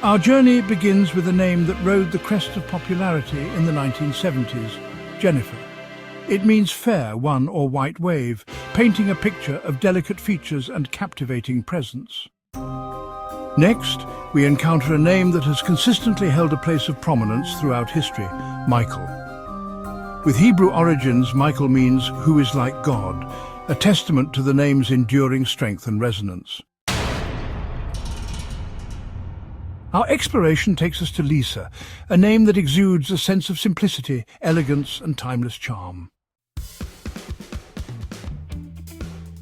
Our journey begins with a name that rode the crest of popularity in the 1970s, Jennifer. It means fair one or white wave, painting a picture of delicate features and captivating presence. Next, we encounter a name that has consistently held a place of prominence throughout history, Michael. With Hebrew origins, Michael means who is like God, a testament to the name's enduring strength and resonance. Our exploration takes us to Lisa, a name that exudes a sense of simplicity, elegance, and timeless charm.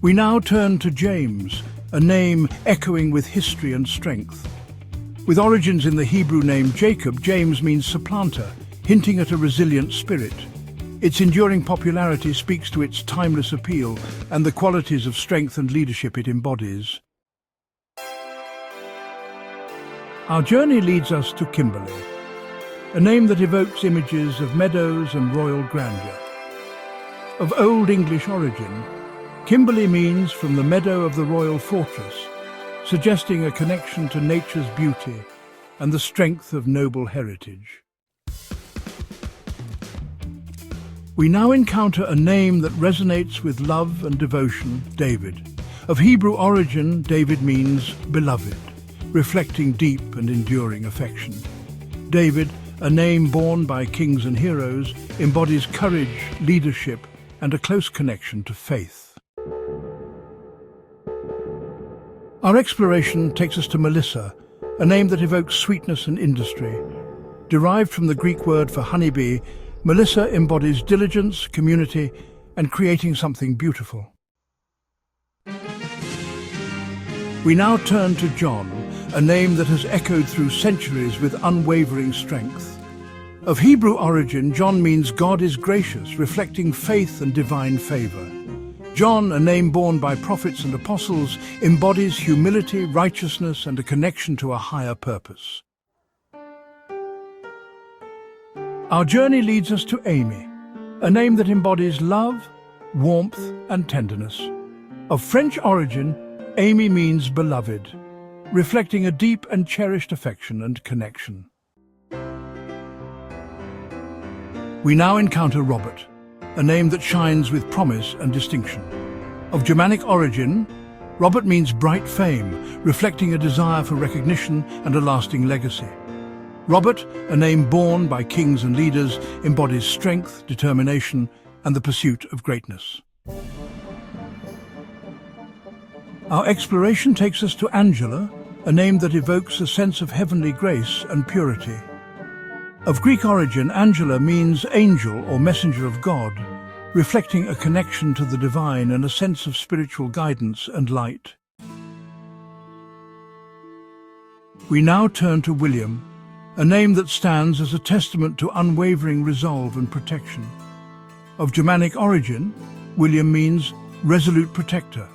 We now turn to James, a name echoing with history and strength. With origins in the Hebrew name Jacob, James means supplanter, hinting at a resilient spirit. Its enduring popularity speaks to its timeless appeal and the qualities of strength and leadership it embodies. Our journey leads us to Kimberley, a name that evokes images of meadows and royal grandeur. Of Old English origin, Kimberley means from the meadow of the royal fortress, suggesting a connection to nature's beauty and the strength of noble heritage. We now encounter a name that resonates with love and devotion, David. Of Hebrew origin, David means beloved, reflecting deep and enduring affection. David, a name borne by kings and heroes, embodies courage, leadership, and a close connection to faith. Our exploration takes us to Melissa, a name that evokes sweetness and industry. Derived from the Greek word for honeybee, Melissa embodies diligence, community, and creating something beautiful. We now turn to John, a name that has echoed through centuries with unwavering strength. Of Hebrew origin, John means God is gracious, reflecting faith and divine favor. John, a name borne by prophets and apostles, embodies humility, righteousness, and a connection to a higher purpose. Our journey leads us to Amy, a name that embodies love, warmth, and tenderness. Of French origin, Amy means beloved, reflecting a deep and cherished affection and connection. We now encounter Robert, a name that shines with promise and distinction. Of Germanic origin, Robert means bright fame, reflecting a desire for recognition and a lasting legacy. Robert, a name borne by kings and leaders, embodies strength, determination, and the pursuit of greatness. Our exploration takes us to Angela, a name that evokes a sense of heavenly grace and purity. Of Greek origin, Angela means angel or messenger of God, reflecting a connection to the divine and a sense of spiritual guidance and light. We now turn to William, a name that stands as a testament to unwavering resolve and protection. Of Germanic origin, William means resolute protector,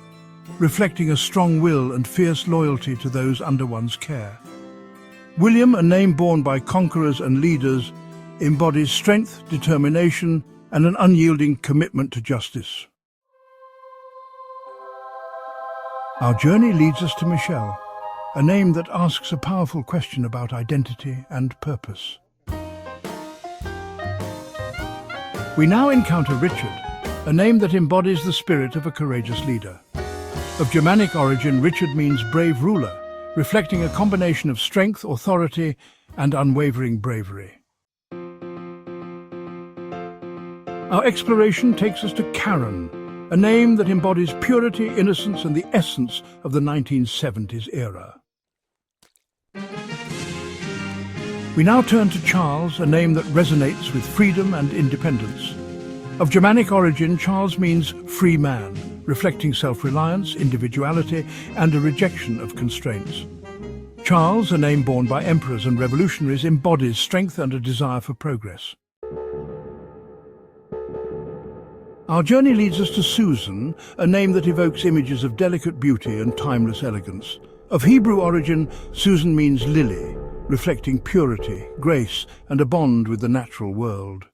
reflecting a strong will and fierce loyalty to those under one's care. William, a name borne by conquerors and leaders, embodies strength, determination, and an unyielding commitment to justice. Our journey leads us to Michelle, a name that asks a powerful question about identity and purpose. We now encounter Richard, a name that embodies the spirit of a courageous leader. Of Germanic origin, Richard means brave ruler, reflecting a combination of strength, authority, and unwavering bravery. Our exploration takes us to Karen, a name that embodies purity, innocence, and the essence of the 1970s era. We now turn to Charles, a name that resonates with freedom and independence. Of Germanic origin, Charles means free man, reflecting self-reliance, individuality, and a rejection of constraints. Charles, a name borne by emperors and revolutionaries, embodies strength and a desire for progress. Our journey leads us to Susan, a name that evokes images of delicate beauty and timeless elegance. Of Hebrew origin, Susan means lily, reflecting purity, grace, and a bond with the natural world.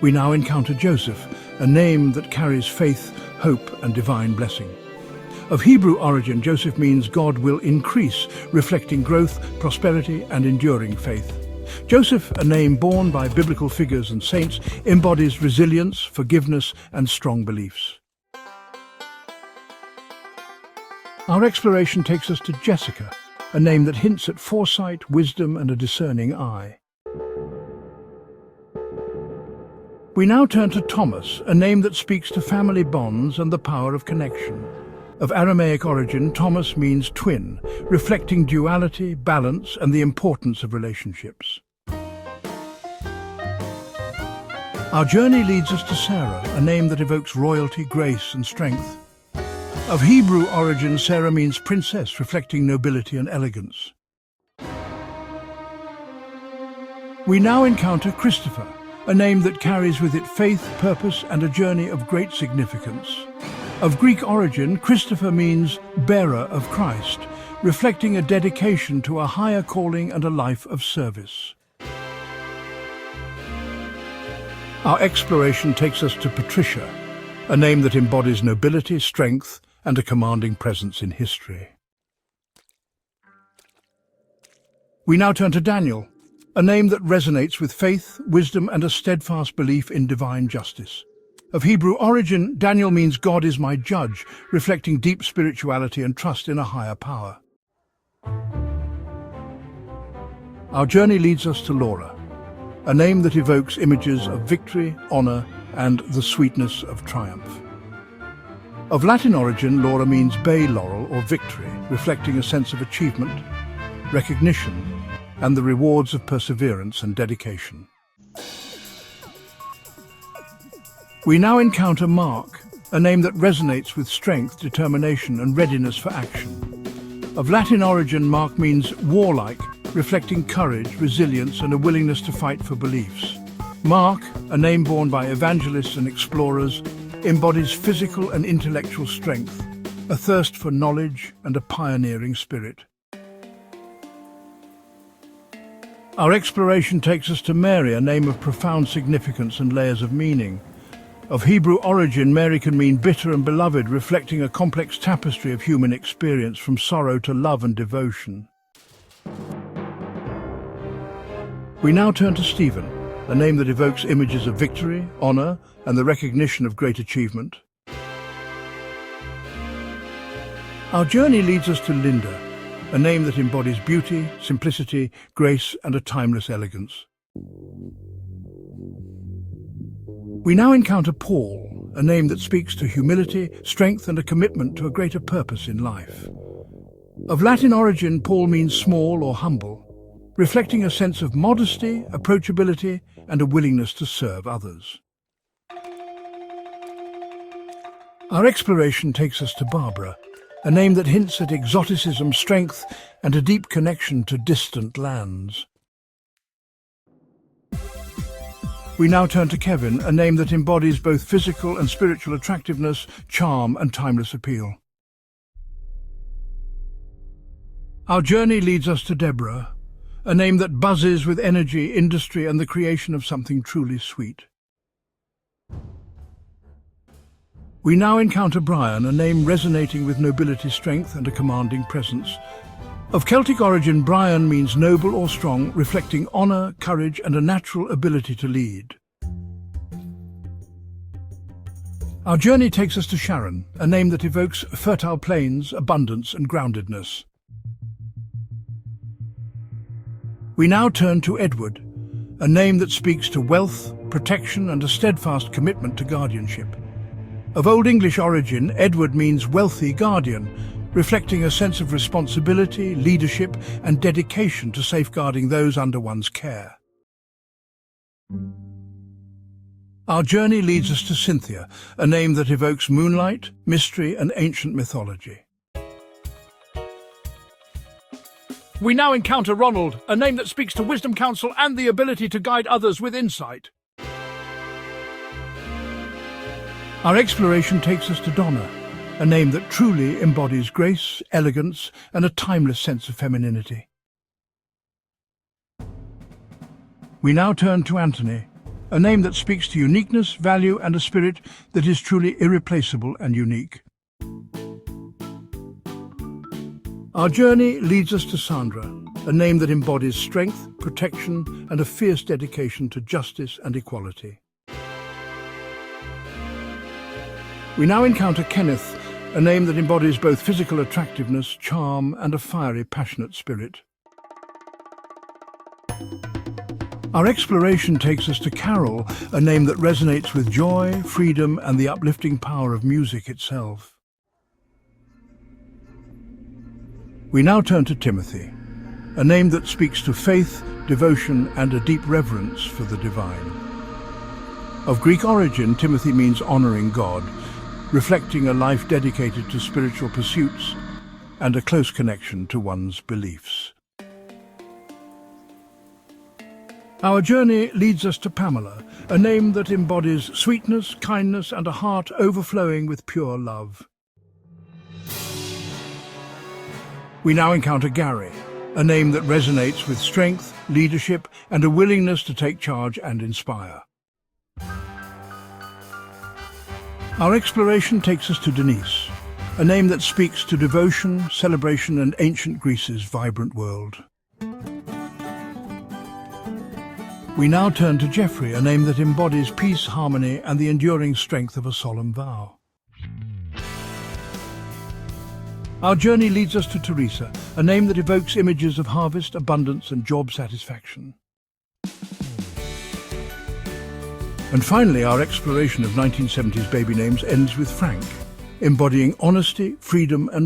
We now encounter Joseph, a name that carries faith, hope, and divine blessing. Of Hebrew origin, Joseph means God will increase, reflecting growth, prosperity, and enduring faith. Joseph, a name borne by biblical figures and saints, embodies resilience, forgiveness, and strong beliefs. Our exploration takes us to Jessica, a name that hints at foresight, wisdom, and a discerning eye. We now turn to Thomas, a name that speaks to family bonds and the power of connection. Of Aramaic origin, Thomas means twin, reflecting duality, balance, and the importance of relationships. Our journey leads us to Sarah, a name that evokes royalty, grace, and strength. Of Hebrew origin, Sarah means princess, reflecting nobility and elegance. We now encounter Christopher, a name that carries with it faith, purpose, and a journey of great significance. Of Greek origin, Christopher means bearer of Christ, reflecting a dedication to a higher calling and a life of service. Our exploration takes us to Patricia, a name that embodies nobility, strength, and a commanding presence in history. We now turn to Daniel, a name that resonates with faith, wisdom, and a steadfast belief in divine justice. Of Hebrew origin, Daniel means God is my judge, reflecting deep spirituality and trust in a higher power. Our journey leads us to Laura, a name that evokes images of victory, honor, and the sweetness of triumph. Of Latin origin, Laura means bay laurel or victory, reflecting a sense of achievement, recognition, and the rewards of perseverance and dedication. We now encounter Mark, a name that resonates with strength, determination, and readiness for action. Of Latin origin, Mark means warlike, reflecting courage, resilience, and a willingness to fight for beliefs. Mark, a name borne by evangelists and explorers, embodies physical and intellectual strength, a thirst for knowledge, and a pioneering spirit. Our exploration takes us to Mary, a name of profound significance and layers of meaning. Of Hebrew origin, Mary can mean bitter and beloved, reflecting a complex tapestry of human experience from sorrow to love and devotion. We now turn to Stephen, a name that evokes images of victory, honor, and the recognition of great achievement. Our journey leads us to Linda, a name that embodies beauty, simplicity, grace, and a timeless elegance. We now encounter Paul, a name that speaks to humility, strength, and a commitment to a greater purpose in life. Of Latin origin, Paul means small or humble, reflecting a sense of modesty, approachability, and a willingness to serve others. Our exploration takes us to Barbara, a name that hints at exoticism, strength, and a deep connection to distant lands. We now turn to Kevin, a name that embodies both physical and spiritual attractiveness, charm, and timeless appeal. Our journey leads us to Deborah, a name that buzzes with energy, industry, and the creation of something truly sweet. We now encounter Brian, a name resonating with nobility, strength, and a commanding presence. Of Celtic origin, Brian means noble or strong, reflecting honor, courage, and a natural ability to lead. Our journey takes us to Sharon, a name that evokes fertile plains, abundance, and groundedness. We now turn to Edward, a name that speaks to wealth, protection, and a steadfast commitment to guardianship. Of Old English origin, Edward means wealthy guardian, reflecting a sense of responsibility, leadership, and dedication to safeguarding those under one's care. Our journey leads us to Cynthia, a name that evokes moonlight, mystery, and ancient mythology. We now encounter Ronald, a name that speaks to wisdom, counsel, and the ability to guide others with insight. Our exploration takes us to Donna, a name that truly embodies grace, elegance, and a timeless sense of femininity. We now turn to Anthony, a name that speaks to uniqueness, value, and a spirit that is truly irreplaceable and unique. Our journey leads us to Sandra, a name that embodies strength, protection, and a fierce dedication to justice and equality. We now encounter Kenneth, a name that embodies both physical attractiveness, charm, and a fiery, passionate spirit. Our exploration takes us to Carol, a name that resonates with joy, freedom, and the uplifting power of music itself. We now turn to Timothy, a name that speaks to faith, devotion, and a deep reverence for the divine. Of Greek origin, Timothy means honoring God, reflecting a life dedicated to spiritual pursuits and a close connection to one's beliefs. Our journey leads us to Pamela, a name that embodies sweetness, kindness, and a heart overflowing with pure love. We now encounter Gary, a name that resonates with strength, leadership, and a willingness to take charge and inspire. Our exploration takes us to Denise, a name that speaks to devotion, celebration, and ancient Greece's vibrant world. We now turn to Jeffrey, a name that embodies peace, harmony, and the enduring strength of a solemn vow. Our journey leads us to Teresa, a name that evokes images of harvest, abundance, and job satisfaction. And finally, our exploration of 1970s baby names ends with Frank, embodying honesty, freedom, and